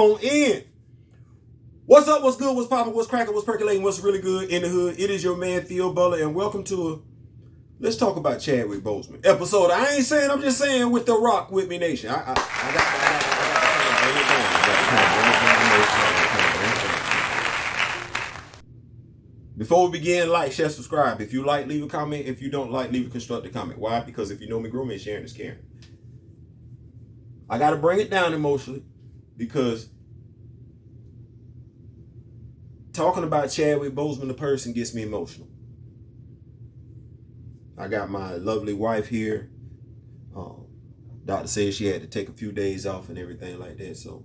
on in. What's up, what's good, what's poppin', what's crackin', what's percolating, what's really good in the hood? It is your man, Theo Butler, and welcome to let's talk about Chadwick Boseman episode. I ain't saying, I'm just saying with the rock with me nation. I got to bring it down. Before we begin, like, share, subscribe. If you like, leave a comment. If you don't like, leave a constructive comment. Why? Because if you know me, grow me, sharing is caring. I got to bring it down emotionally because talking about Chadwick Boseman, the person, gets me emotional. I got my lovely wife here. Doctor said she had to take a few days off and everything like that, so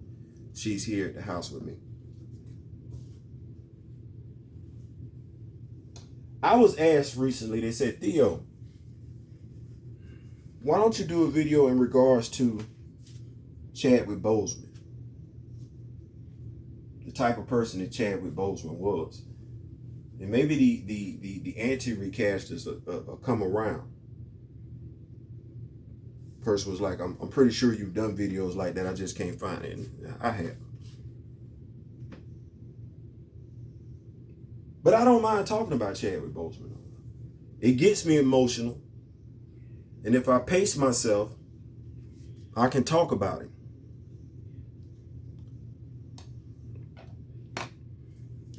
she's here at the house with me. I was asked recently, they said, Theo, why don't you do a video in regards to Chadwick Boseman? The type of person that Chadwick Boseman was. And maybe the anti-recasters will come around. Person was like, I'm pretty sure you've done videos like that. I just can't find it. And I have. But I don't mind talking about Chadwick Boseman. It gets me emotional. And if I pace myself, I can talk about it.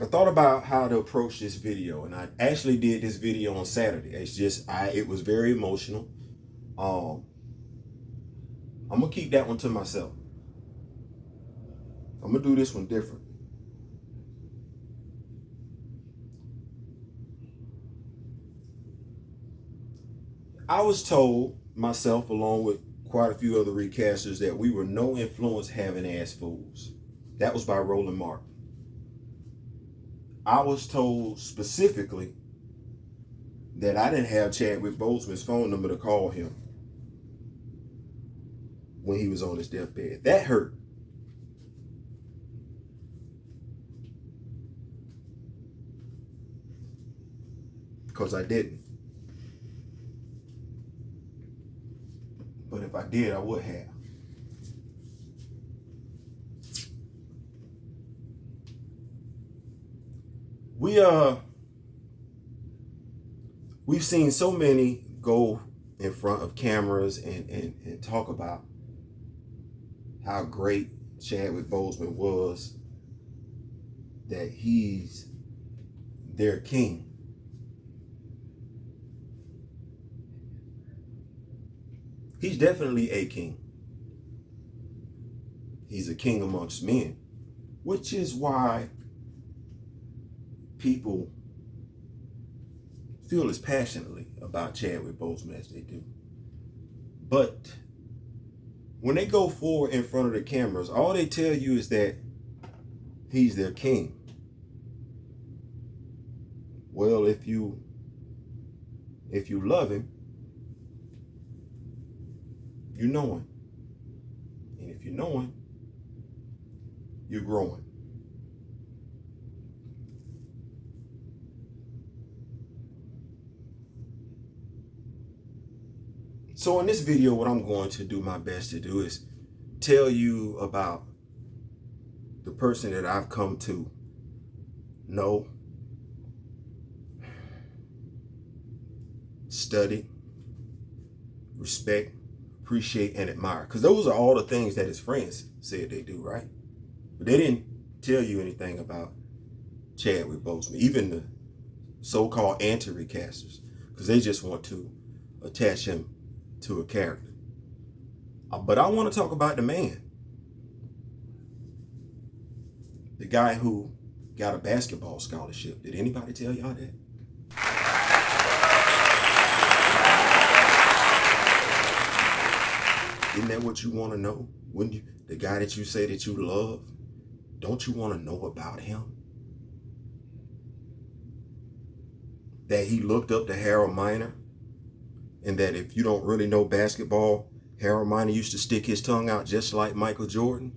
I thought about how to approach this video, and I actually did this video on Saturday. It's just, it was very emotional. I'm gonna keep that one to myself. I'm gonna do this one different. I was told, myself along with quite a few other recasters, that we were no influence having ass fools. That was by Roland Martin. I was told specifically that I didn't have Chadwick Boseman's phone number to call him when he was on his deathbed. That hurt. Because I didn't. But if I did, I would have. We've seen so many go in front of cameras and talk about how great Chadwick Boseman was, that he's their king. He's definitely a king. He's a king amongst men, which is why people feel as passionately about Chadwick Boseman as they do. But when they go forward in front of the cameras, all they tell you is that he's their king. Well, if you love him, you know him. And if you know him, you're growing. So in this video, what I'm going to do my best to do is tell you about the person that I've come to know, study, respect, appreciate, and admire. Because those are all the things that his friends said they do, right? But they didn't tell you anything about Chadwick Boseman, even the so-called anti-recasters, because they just want to attach him to a character. But I want to talk about the man. The guy who got a basketball scholarship. Did anybody tell y'all that? Isn't that what you want to know? Wouldn't you? The guy that you say that you love, don't you want to know about him? That he looked up to Harold Miner, and that if you don't really know basketball, Harold Miner used to stick his tongue out just like Michael Jordan.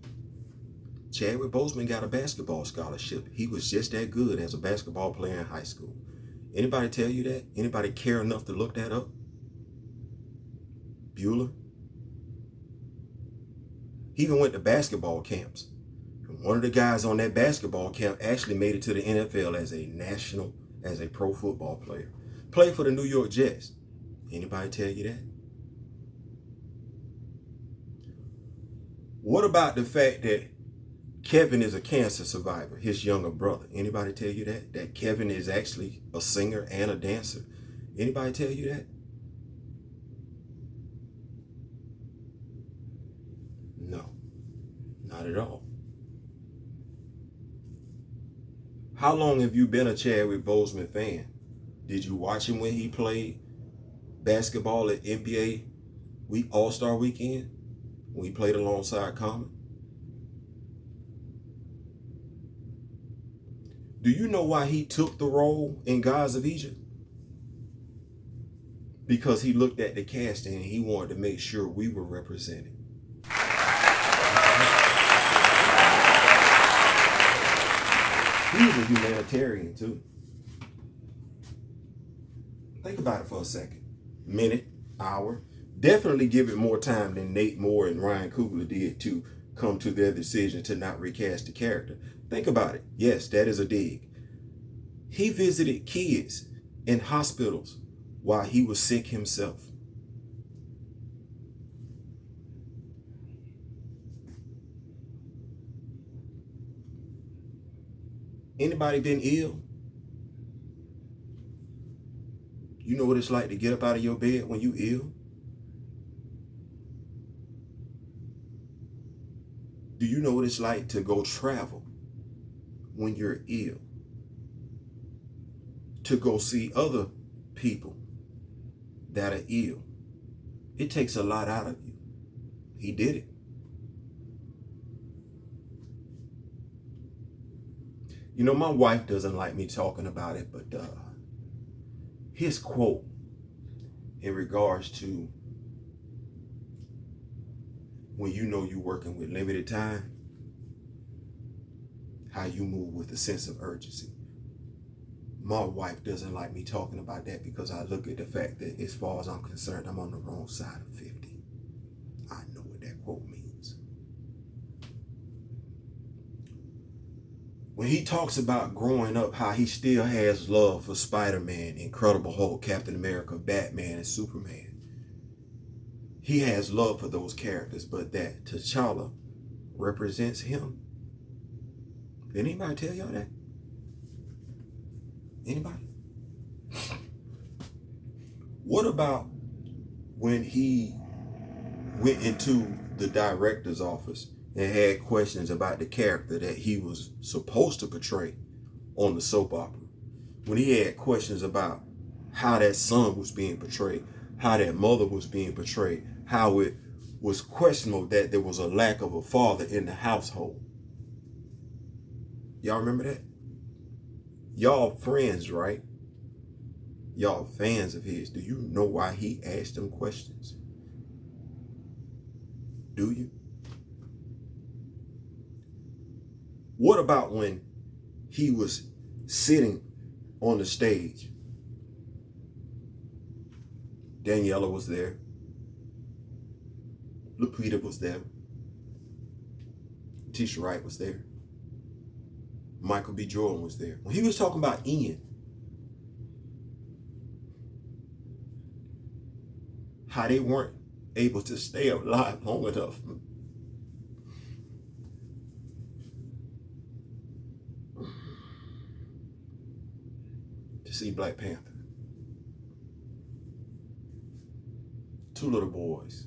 Chadwick Boseman got a basketball scholarship. He was just that good as a basketball player in high school. Anybody tell you that? Anybody care enough to look that up? Bueller? He even went to basketball camps. One of the guys on that basketball camp actually made it to the NFL as a pro football player. Played for the New York Jets. Anybody tell you that? What about the fact that Kevin is a cancer survivor, his younger brother? Anybody tell you that? That Kevin is actually a singer and a dancer? Anybody tell you that? No, not at all. How long have you been a Chadwick Boseman fan? Did you watch him when he played basketball at NBA All-Star Weekend? When he played alongside Common? Do you know why he took the role in Gods of Egypt? Because he looked at the casting and he wanted to make sure we were represented. He's a humanitarian too. Think about it for a second. Minute, hour. Definitely give it more time than Nate Moore and Ryan Coogler did to come to their decision to not recast the character. Think about it. Yes, that is a dig. He visited kids in hospitals while he was sick himself. Anybody been ill? You know what it's like to get up out of your bed when you ill? Do you know what it's like to go travel when you're ill? To go see other people that are ill. It takes a lot out of you. He did it. You know, my wife doesn't like me talking about it, but his quote in regards to when you know you're working with limited time, how you move with a sense of urgency. My wife doesn't like me talking about that because I look at the fact that as far as I'm concerned, I'm on the wrong side of 50. I know what that quote means. When he talks about growing up, how he still has love for Spider-Man, Incredible Hulk, Captain America, Batman, and Superman. He has love for those characters, but that T'Challa represents him. Did anybody tell y'all that? Anybody? What about when he went into the director's office and had questions about the character that he was supposed to portray on the soap opera? When he had questions about how that son was being portrayed, how that mother was being portrayed, how it was questionable that there was a lack of a father in the household. Y'all remember that? Y'all friends, right? Y'all fans of his. Do you know why he asked them questions? Do you? What about when he was sitting on the stage? Daniela was there. Lupita was there. Tisha Wright was there. Michael B. Jordan was there. When he was talking about Ian, how they weren't able to stay alive long enough to see Black Panther. Two little boys.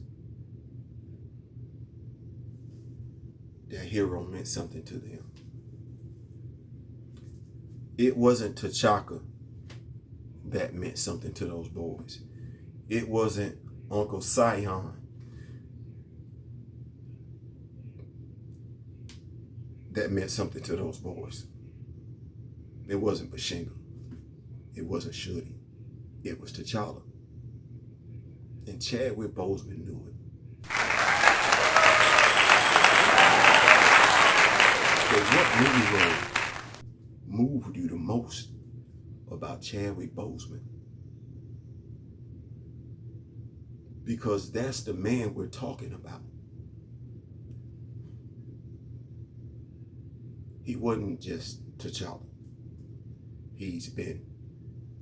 Their hero meant something to them. It wasn't T'Chaka that meant something to those boys. It wasn't Uncle Sion that meant something to those boys. It wasn't Bashinga. It wasn't Shudi. It was T'Challa. And Chadwick Boseman knew it. But what movie role moved you the most about Chadwick Boseman? Because that's the man we're talking about. He wasn't just T'Challa. He's been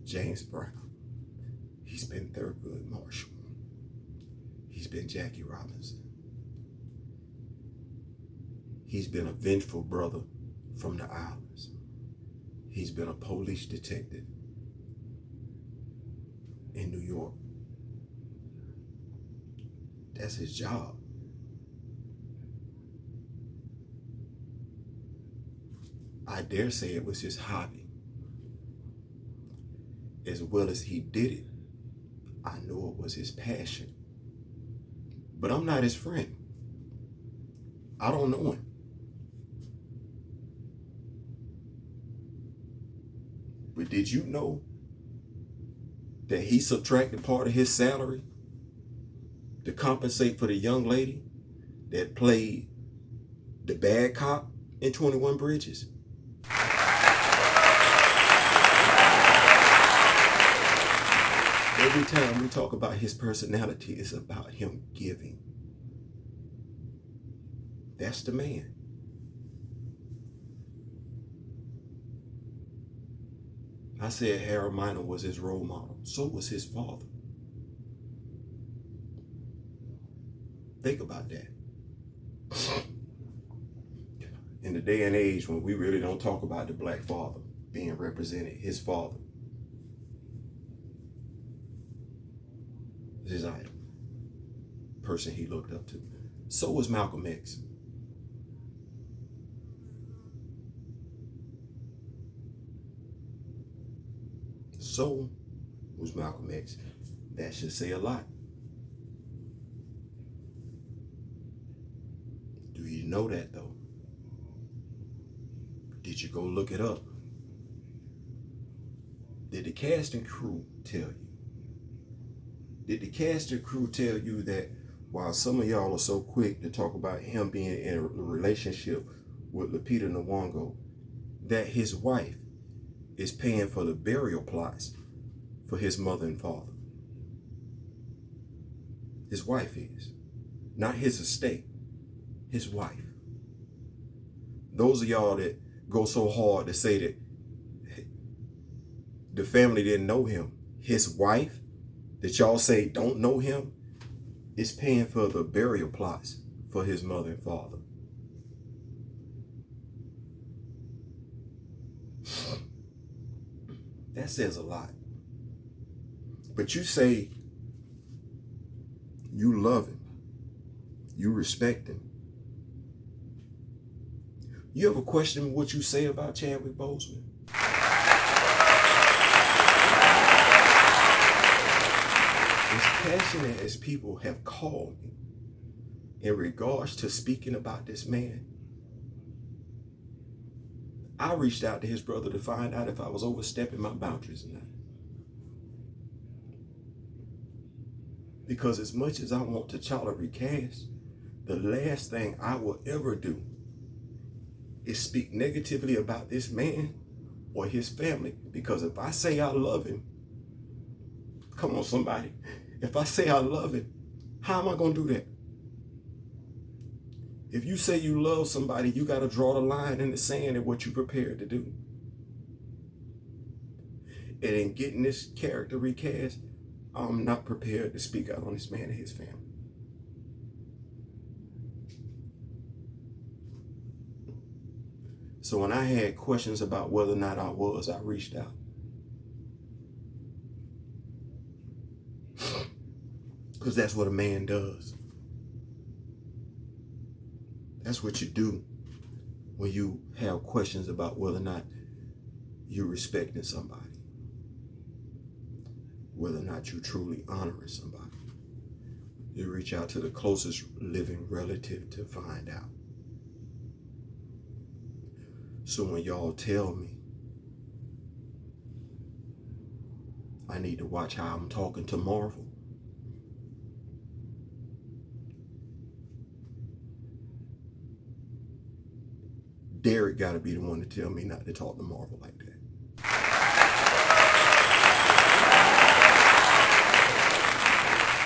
James Brown. He's been Thurgood Marshall. He's been Jackie Robinson. He's been a vengeful brother from the islands. He's been a police detective in New York. That's his job. I dare say it was his hobby. As well as he did it, I know it was his passion. But I'm not his friend. I don't know him. But did you know that he subtracted part of his salary to compensate for the young lady that played the bad cop in 21 Bridges? Every time we talk about his personality, it's about him giving. That's the man. I said Harold Miner was his role model. So was his father. Think about that. In the day and age when we really don't talk about the black father being represented, his father is his idol, person he looked up to. So was Malcolm X. So was Malcolm X. That should say a lot. Do you know that though? Did you go look it up? Did the cast and crew tell you? Did the cast and crew tell you that while some of y'all are so quick to talk about him being in a relationship with Lupita Nyong'o, that his wife is paying for the burial plots for his mother and father? His wife is. Not his estate. His wife. Those of y'all that go so hard to say that the family didn't know him, his wife, that y'all say don't know him, is paying for the burial plots for his mother and father. That says a lot. But you say you love him, you respect him. You ever question what you say about Chadwick Boseman? As passionate as people have called me in regards to speaking about this man, I reached out to his brother to find out if I was overstepping my boundaries or not. Because as much as I want T'Challa recast, the last thing I will ever do is speak negatively about this man or his family. Because if I say I love him, come on somebody, if I say I love him, how am I going to do that? If you say you love somebody, you got to draw the line in the sand at what you're prepared to do. And in getting this character recast, I'm not prepared to speak out on this man and his family. So when I had questions about whether or not I reached out. Because that's what a man does. That's what you do when you have questions about whether or not you're respecting somebody. Whether or not you're truly honoring somebody. You reach out to the closest living relative to find out. So when y'all tell me I need to watch how I'm talking to Marvel, Derek got to be the one to tell me not to talk to Marvel like that.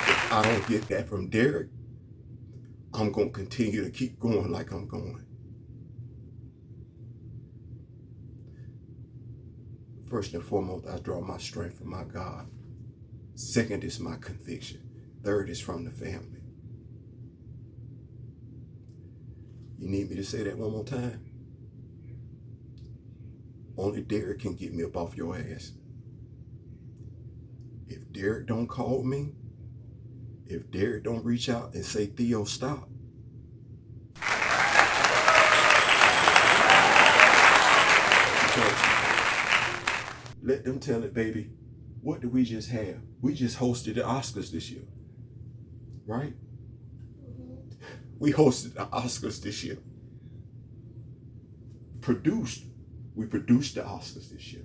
If I don't get that from Derek, I'm going to continue to keep going like I'm going. First and foremost, I draw my strength from my God. Second is my conviction. Third is from the family. You need me to say that one more time? Only Derek can get me up off your ass. If Derek don't call me, if Derek don't reach out and say, Theo, stop. Because let them tell it, baby. What did we just have? We just hosted the Oscars this year, right? We hosted the Oscars this year. We produced the Oscars this year.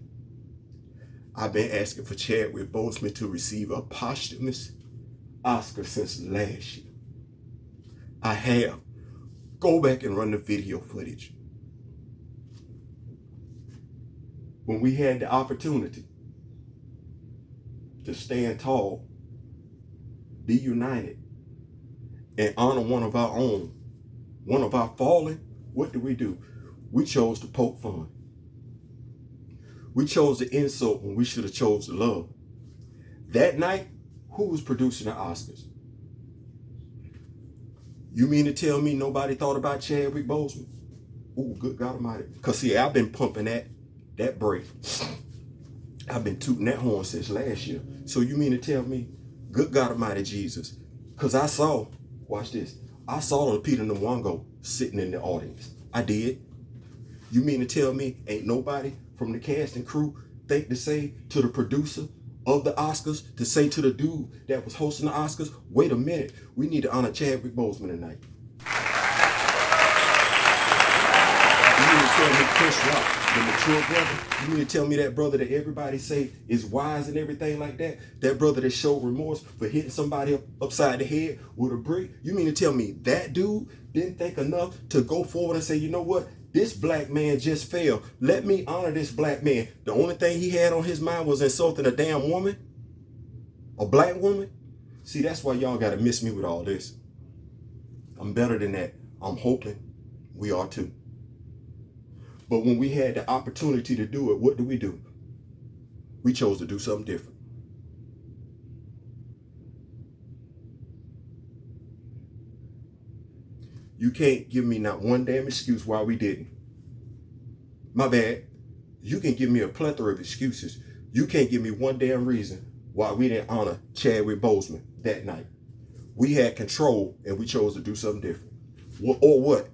I've been asking for Chadwick Boseman to receive a posthumous Oscar since last year. I have. Go back and run the video footage. When we had the opportunity to stand tall, be united, and honor one of our own, one of our fallen, what do? We chose to poke fun. We chose the insult when we should have chose the love. That night, who was producing the Oscars? You mean to tell me nobody thought about Chadwick Boseman? Oh, good God Almighty. Because see, I've been pumping that brake. I've been tooting that horn since last year. So you mean to tell me, good God Almighty Jesus, because I saw, watch this, I saw Lupita Nyong'o sitting in the audience. I did. You mean to tell me ain't nobody from the cast and crew think to say to the producer of the Oscars, to say to the dude that was hosting the Oscars, wait a minute, we need to honor Chadwick Boseman tonight. You mean to tell me Chris Rock, the mature brother, you mean to tell me that brother that everybody say is wise and everything like that, that brother that showed remorse for hitting somebody upside the head with a brick, you mean to tell me that dude didn't think enough to go forward and say, you know what, this black man just failed. Let me honor this black man. The only thing he had on his mind was insulting a damn woman, a black woman. See, that's why y'all gotta miss me with all this. I'm better than that. I'm hoping we are too. But when we had the opportunity to do it, what do? We chose to do something different. You can't give me not one damn excuse why we didn't. My bad. You can give me a plethora of excuses. You can't give me one damn reason why we didn't honor Chadwick Boseman that night. We had control and we chose to do something different. Or what?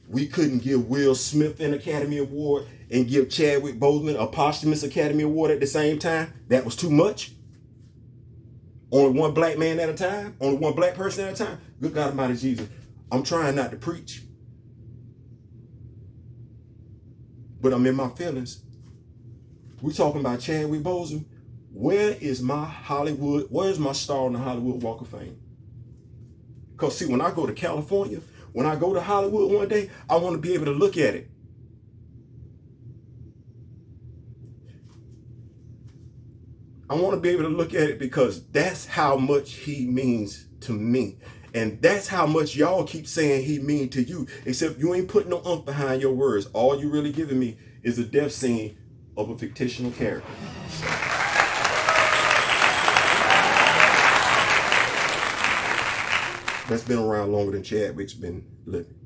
We couldn't give Will Smith an Academy Award and give Chadwick Boseman a posthumous Academy Award at the same time? That was too much? Only one black man at a time? Only one black person at a time? Good God Almighty Jesus. I'm trying not to preach, but I'm in my feelings. We talking about Chadwick Boseman. Where is my Hollywood? Where's my star on the Hollywood Walk of Fame? Because see, when I go to California, when I go to Hollywood one day, I want to be able to look at it. I want to be able to look at it because that's how much he means to me. And that's how much y'all keep saying he mean to you, except you ain't putting no umph behind your words. All you really giving me is a death scene of a fictional character. That's been around longer than Chadwick's been living.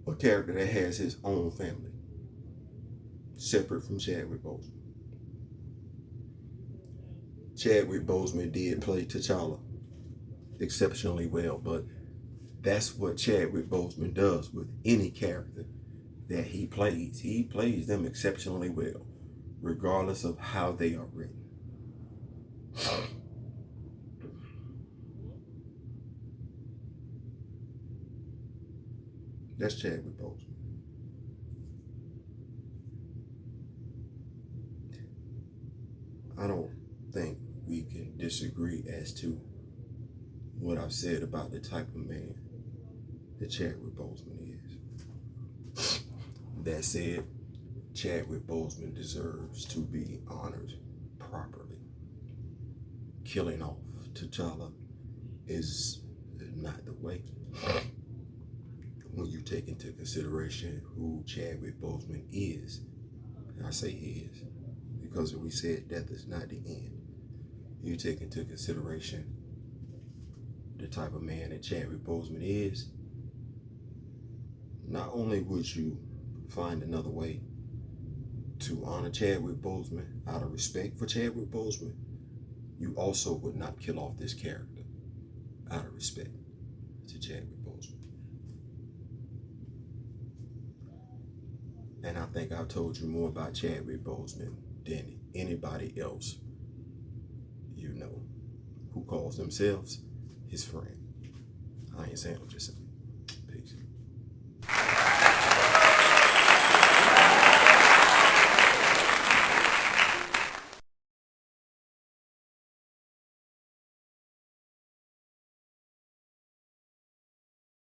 A character that has his own family, separate from Chadwick Boseman. Chadwick Boseman did play T'Challa exceptionally well, but that's what Chadwick Boseman does with any character that he plays. He plays them exceptionally well, regardless of how they are written. That's Chadwick Boseman. I don't think we can disagree as to what I've said about the type of man that Chadwick Boseman is. That said, Chadwick Boseman deserves to be honored properly. Killing off T'Challa is not the way. When you you take into consideration who Chadwick Boseman is. And I say is because we said death is not the end. You take into consideration the type of man that Chadwick Boseman is, not only would you find another way to honor Chadwick Boseman out of respect for Chadwick Boseman, you also would not kill off this character out of respect to Chadwick Boseman. And I think I've told you more about Chadwick Boseman than anybody else you know who calls themselves his friend. I ain't saying I'm just saying.